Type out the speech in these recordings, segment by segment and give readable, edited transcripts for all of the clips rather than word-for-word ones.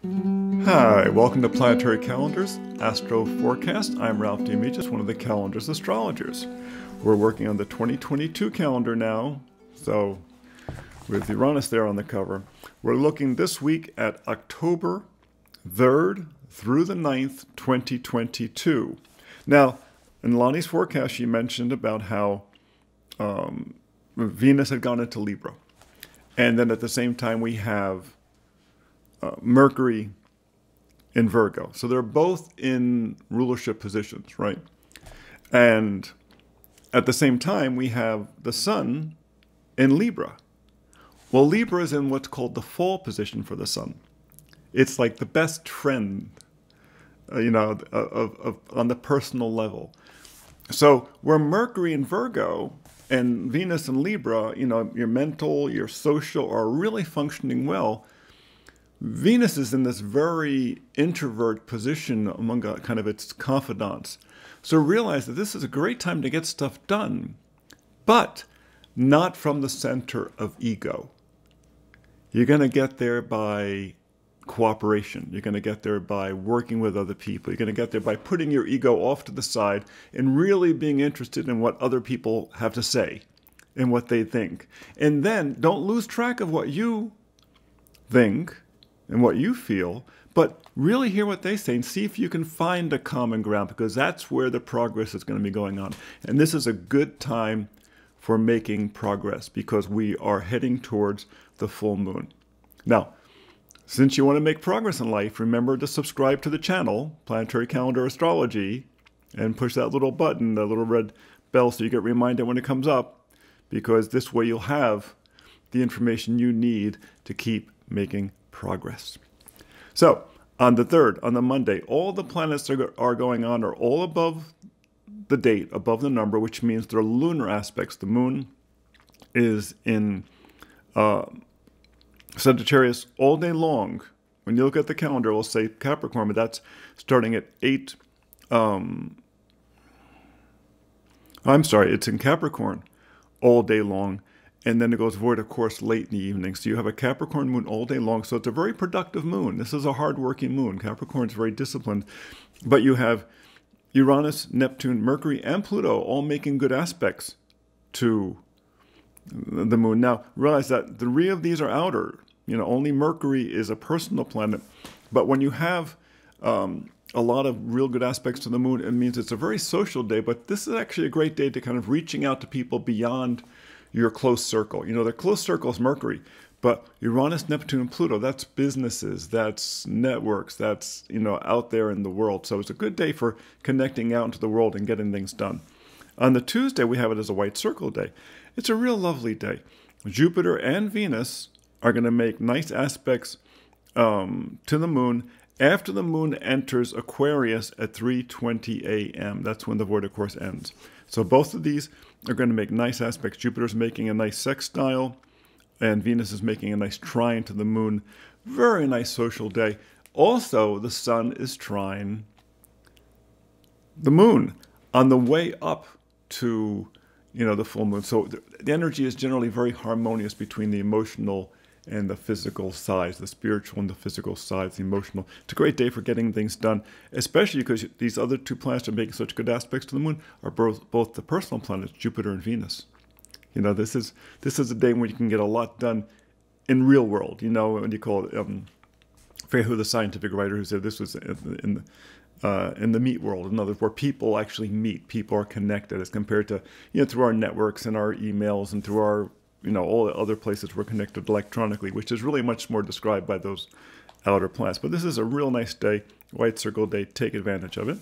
Hi, welcome to Planetary Calendars, Astro Forecast. I'm Ralph Demetrius, one of the calendar's astrologers. We're working on the 2022 calendar now, so with Uranus there on the cover. We're looking this week at October 3rd through the 9th, 2022. Now, in Lonnie's forecast, she mentioned about how Venus had gone into Libra. And then at the same time, we have Mercury in Virgo. So they're both in rulership positions, right? And at the same time, we have the Sun in Libra. Well, Libra is in what's called the fall position for the Sun. It's like the best trend, on the personal level. So where Mercury in Virgo and Venus in Libra, your mental, your social are really functioning well. Venus is in this very introvert position among kind of its confidants. So realize that this is a great time to get stuff done, but not from the center of ego. You're going to get there by cooperation. You're going to get there by working with other people. You're going to get there by putting your ego off to the side and really being interested in what other people have to say and what they think. And then don't lose track of what you think and what you feel, but really hear what they say and see if you can find a common ground, because that's where the progress is going to be going on. And this is a good time for making progress because we are heading towards the full moon. Now, since you want to make progress in life, remember to subscribe to the channel, Planetary Calendar Astrology, and push that little button, that little red bell, so you get reminded when it comes up, because this way you'll have the information you need to keep making progress. So, on the 3rd, on the Monday, all the planets that are going on are all above the date, above the number, which means they're lunar aspects. The moon is in Sagittarius all day long. When you look at the calendar, it'll say Capricorn, but that's starting at 8. It's in Capricorn all day long. And then it goes void, of course, late in the evening. So you have a Capricorn moon all day long. So it's a very productive moon. This is a hard-working moon. Capricorn is very disciplined. But you have Uranus, Neptune, Mercury, and Pluto all making good aspects to the moon. Now, realize that 3 of these are outer. Only Mercury is a personal planet. But when you have a lot of real good aspects to the moon, it means it's a very social day. But this is actually a great day to kind of reaching out to people beyond your close circle. The close circle is Mercury, but Uranus, Neptune, and Pluto, that's businesses, that's networks, that's, out there in the world. So it's a good day for connecting out into the world and getting things done. On the Tuesday, we have it as a white circle day. It's a real lovely day. Jupiter and Venus are going to make nice aspects to the moon after the moon enters Aquarius at 3:20 a.m. That's when the void, of course, ends. So both of these are going to make nice aspects. Jupiter's making a nice sextile, and Venus is making a nice trine to the moon. Very nice social day. Also, the sun is trine the moon on the way up to, the full moon. So the energy is generally very harmonious between the emotional and the physical sides, the spiritual and the physical sides, the emotional. It's a great day for getting things done, especially because these other 2 planets are making such good aspects to the moon, are both the personal planets, Jupiter and Venus. This is a day when you can get a lot done in real world. When you call it, I forget who the scientific writer who said this was in the meat world. In other words, where people actually meet, people are connected, as compared to through our networks and our emails and through our all the other places we're connected electronically, which is really much more described by those outer planets. But this is a real nice day, white circle day. Take advantage of it.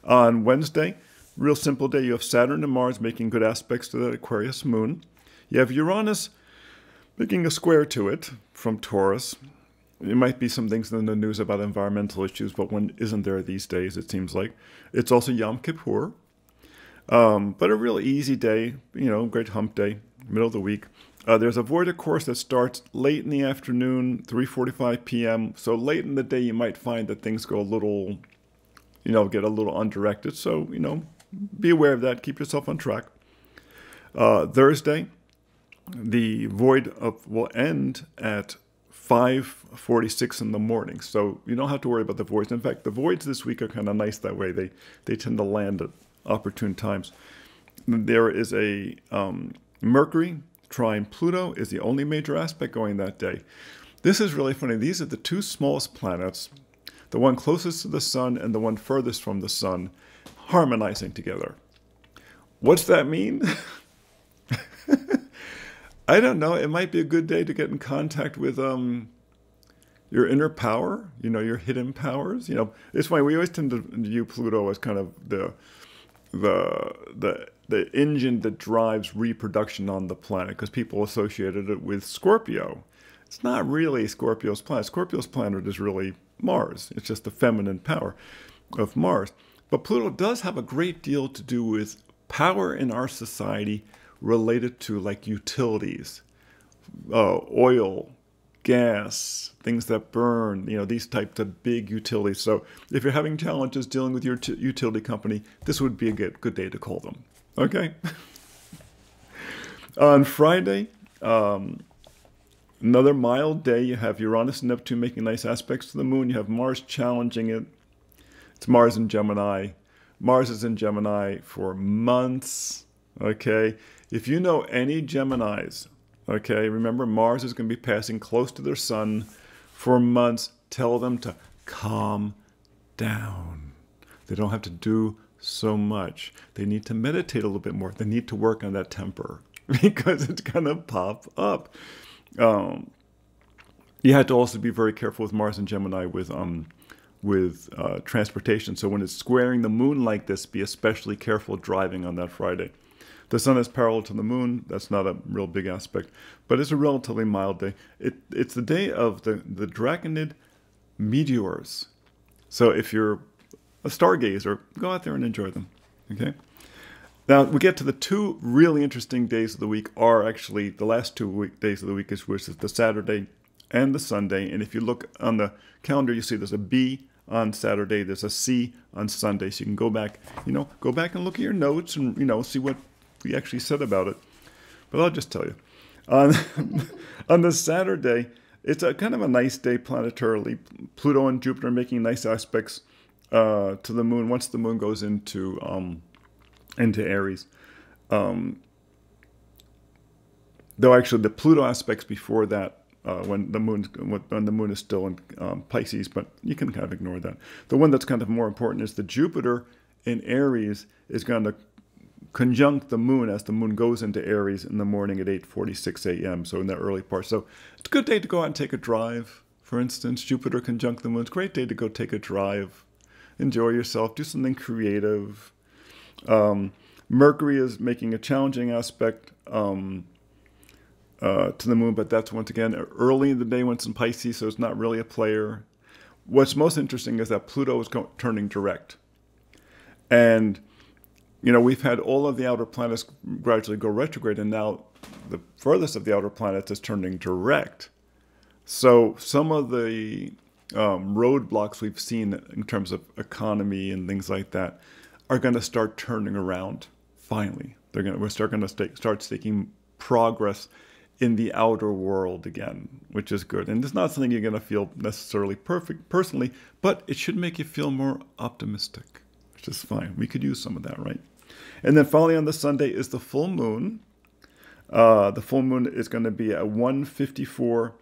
On Wednesday, real simple day. You have Saturn and Mars making good aspects to the Aquarius moon. You have Uranus making a square to it from Taurus. There might be some things in the news about environmental issues, but one isn't there these days, it seems like. It's also Yom Kippur. But a really easy day, great hump day, middle of the week. There's a void, of course, that starts late in the afternoon, 3:45 p.m. So late in the day, you might find that things go a little, get a little undirected. So, be aware of that. Keep yourself on track. Thursday, the void will end at 5:46 in the morning. So you don't have to worry about the voids. In fact, the voids this week are kind of nice that way. They tend to land at opportune times. There is a Mercury trine Pluto is the only major aspect going that day. This is really funny. These are the two smallest planets, the one closest to the sun and the one furthest from the sun, harmonizing together. What's that mean? I don't know. It might be a good day to get in contact with your inner power, your hidden powers. It's funny. We always tend to view Pluto as kind of the engine that drives reproduction on the planet, because people associated it with Scorpio. It's not really Scorpio's planet. Scorpio's planet is really Mars. It's just the feminine power of Mars. But Pluto does have a great deal to do with power in our society related to like utilities, oil, gas, things that burn, these types of big utilities. So if you're having challenges dealing with your utility company, this would be a good day to call them. Okay? On Friday, another mild day. You have Uranus and Neptune making nice aspects to the moon. You have Mars challenging it. It's Mars in Gemini. Mars is in Gemini for months. Okay? If you know any Geminis, okay, remember Mars is going to be passing close to their sun for months. Tell them to calm down. They don't have to do so much. They need to meditate a little bit more. They need to work on that temper because it's going to pop up. You have to also be very careful with Mars and Gemini with transportation. So when it's squaring the moon like this, be especially careful driving on that Friday. The sun is parallel to the moon. That's not a real big aspect, but it's a relatively mild day. It's the day of the Draconid meteors. So if you're a stargazer, go out there and enjoy them. Okay. Now we get to the two really interesting days of the week are actually the last 2 days of the week, which is the Saturday and the Sunday. And if you look on the calendar, you see there's a B on Saturday, there's a C on Sunday. So you can go back and look at your notes and see what we actually said about it. But I'll just tell you. On the Saturday, it's a kind of a nice day planetarily. Pluto and Jupiter making nice aspects to the moon once the moon goes into Aries. Though actually the Pluto aspects before that, when the moon is still in Pisces, but you can kind of ignore that. The one that's kind of more important is the Jupiter in Aries is going to conjunct the moon as the moon goes into Aries in the morning at 8:46 a.m. So in the early part. So it's a good day to go out and take a drive. For instance, Jupiter conjunct the moon. It's a great day to go take a drive. Enjoy yourself. Do something creative. Mercury is making a challenging aspect to the moon, but that's once again early in the day when it's in Pisces, so it's not really a player. What's most interesting is that Pluto is turning direct. And we've had all of the outer planets gradually go retrograde, and now the furthest of the outer planets is turning direct. So some of the roadblocks we've seen in terms of economy and things like that are going to start turning around. Finally, we're going to start seeing progress in the outer world again, which is good. And it's not something you're going to feel necessarily perfect personally, but it should make you feel more optimistic, which is fine. We could use some of that, right? And then finally on the Sunday is the full moon. The full moon is going to be at 1:54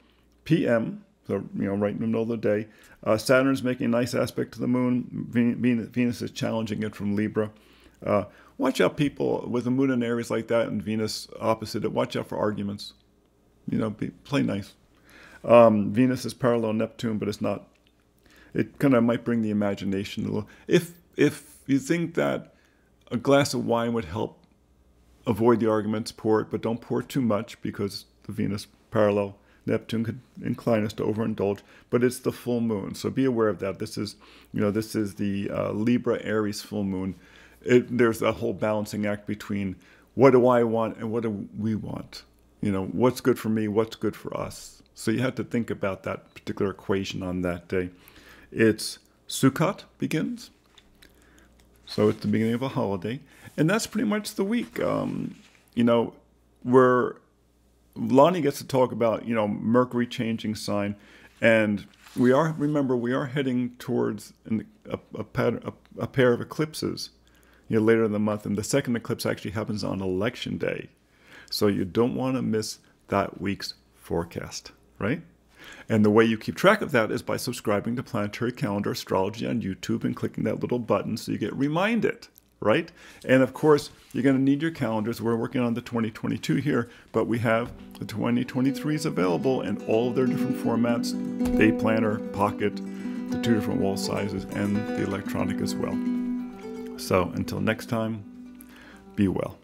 p.m., so right in the middle of the day. Saturn's making a nice aspect to the moon. Venus is challenging it from Libra. Watch out, people with a moon in Aries like that and Venus opposite it. Watch out for arguments. Play nice. Venus is parallel Neptune, but it's not. It kind of might bring the imagination a little. If you think that a glass of wine would help avoid the arguments, pour it, but don't pour too much because the Venus parallel Neptune could incline us to overindulge. But it's the full moon, so be aware of that. This is the Libra Aries full moon. There's a whole balancing act between what do I want and what do we want. What's good for me, what's good for us. So you have to think about that particular equation on that day. It's Sukkot begins. So it's the beginning of a holiday. And that's pretty much the week. Lonnie gets to talk about, Mercury changing sign. And we are heading towards a pair of eclipses, later in the month. And the second eclipse actually happens on election day. So you don't want to miss that week's forecast, right? And the way you keep track of that is by subscribing to Planetary Calendar Astrology on YouTube and clicking that little button so you get reminded, right? And of course, you're going to need your calendars. We're working on the 2022 here, but we have the 2023s available in all of their different formats, day planner, pocket, the 2 different wall sizes, and the electronic as well. So until next time, be well.